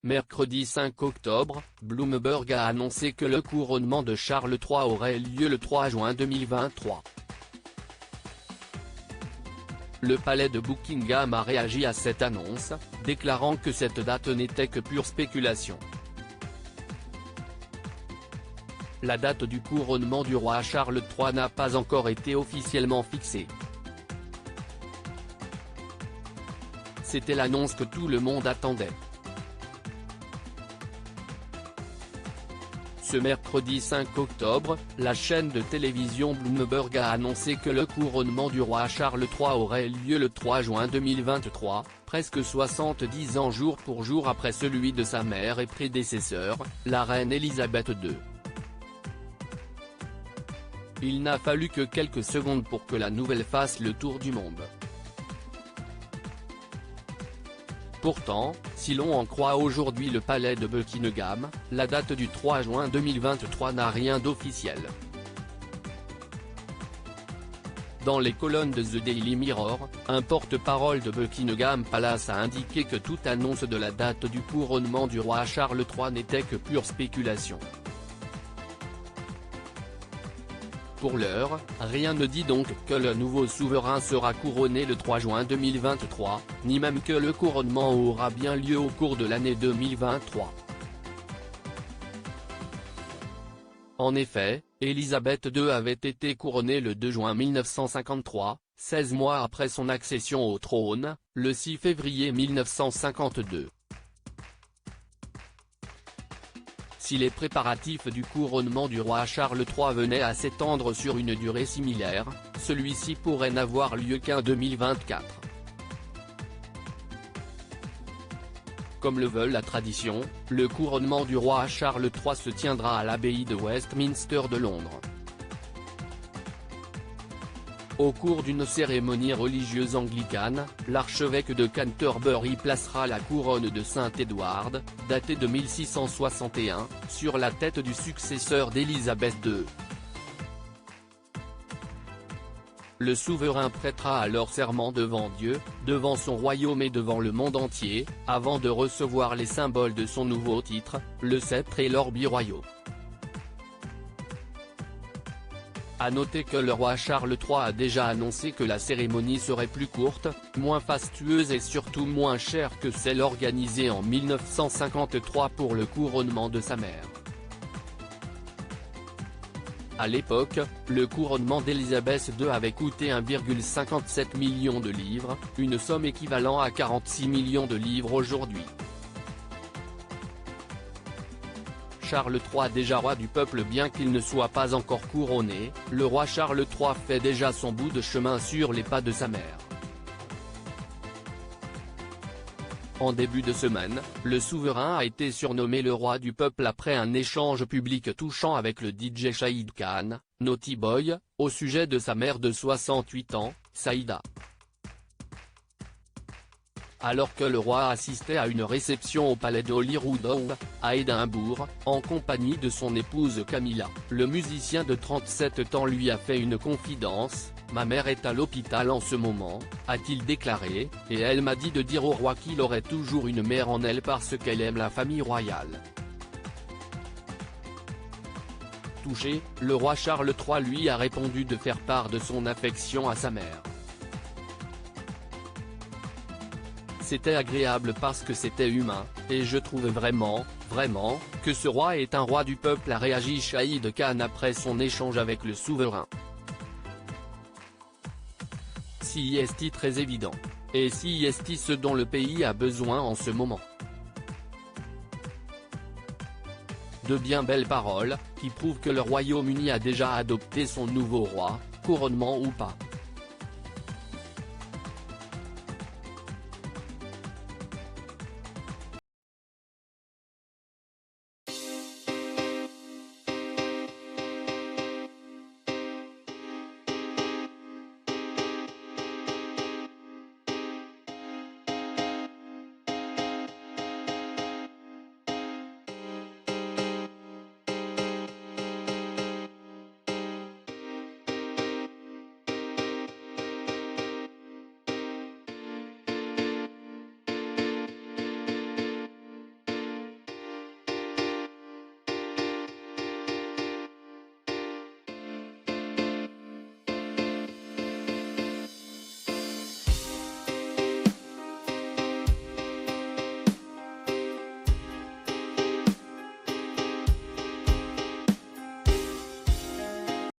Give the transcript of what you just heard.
Mercredi 5 octobre, Bloomberg a annoncé que le couronnement de Charles III aurait lieu le 3 juin 2023. Le palais de Buckingham a réagi à cette annonce, déclarant que cette date n'était que pure spéculation. La date du couronnement du roi Charles III n'a pas encore été officiellement fixée. C'était l'annonce que tout le monde attendait. Ce mercredi 5 octobre, la chaîne de télévision Bloomberg a annoncé que le couronnement du roi Charles III aurait lieu le 3 juin 2023, presque 70 ans jour pour jour après celui de sa mère et prédécesseur, la reine Elisabeth II. Il n'a fallu que quelques secondes pour que la nouvelle fasse le tour du monde. Pourtant, si l'on en croit aujourd'hui le palais de Buckingham, la date du 3 juin 2023 n'a rien d'officiel. Dans les colonnes de The Daily Mirror, un porte-parole de Buckingham Palace a indiqué que toute annonce de la date du couronnement du roi Charles III n'était que pure spéculation. Pour l'heure, rien ne dit donc que le nouveau souverain sera couronné le 3 juin 2023, ni même que le couronnement aura bien lieu au cours de l'année 2023. En effet, Elisabeth II avait été couronnée le 2 juin 1953, 16 mois après son accession au trône, le 6 février 1952. Si les préparatifs du couronnement du roi Charles III venaient à s'étendre sur une durée similaire, celui-ci pourrait n'avoir lieu qu'en 2024. Comme le veut la tradition, le couronnement du roi Charles III se tiendra à l'abbaye de Westminster de Londres. Au cours d'une cérémonie religieuse anglicane, l'archevêque de Canterbury placera la couronne de Saint-Édouard, datée de 1661, sur la tête du successeur d'Élisabeth II. Le souverain prêtera alors serment devant Dieu, devant son royaume et devant le monde entier, avant de recevoir les symboles de son nouveau titre, le sceptre et l'orbi royaux. A noter que le roi Charles III a déjà annoncé que la cérémonie serait plus courte, moins fastueuse et surtout moins chère que celle organisée en 1953 pour le couronnement de sa mère. À l'époque, le couronnement d'Élisabeth II avait coûté 1,57 million de livres, une somme équivalent à 46 millions de livres aujourd'hui. Charles III déjà roi du peuple. Bien qu'il ne soit pas encore couronné, le roi Charles III fait déjà son bout de chemin sur les pas de sa mère. En début de semaine, le souverain a été surnommé le roi du peuple après un échange public touchant avec le DJ Shahid Khan, Naughty Boy, au sujet de sa mère de 68 ans, Saïda. Alors que le roi assistait à une réception au palais de Holyrood, à Édimbourg, en compagnie de son épouse Camilla, le musicien de 37 ans lui a fait une confidence. « Ma mère est à l'hôpital en ce moment », a-t-il déclaré, et elle m'a dit de dire au roi qu'il aurait toujours une mère en elle parce qu'elle aime la famille royale. Touché, le roi Charles III lui a répondu de faire part de son affection à sa mère. C'était agréable parce que c'était humain, et je trouve vraiment, que ce roi est un roi du peuple, a réagi Shahid Khan après son échange avec le souverain. Si est très évident. Et si est ce dont le pays a besoin en ce moment. De bien belles paroles, qui prouvent que le Royaume-Uni a déjà adopté son nouveau roi, couronnement ou pas.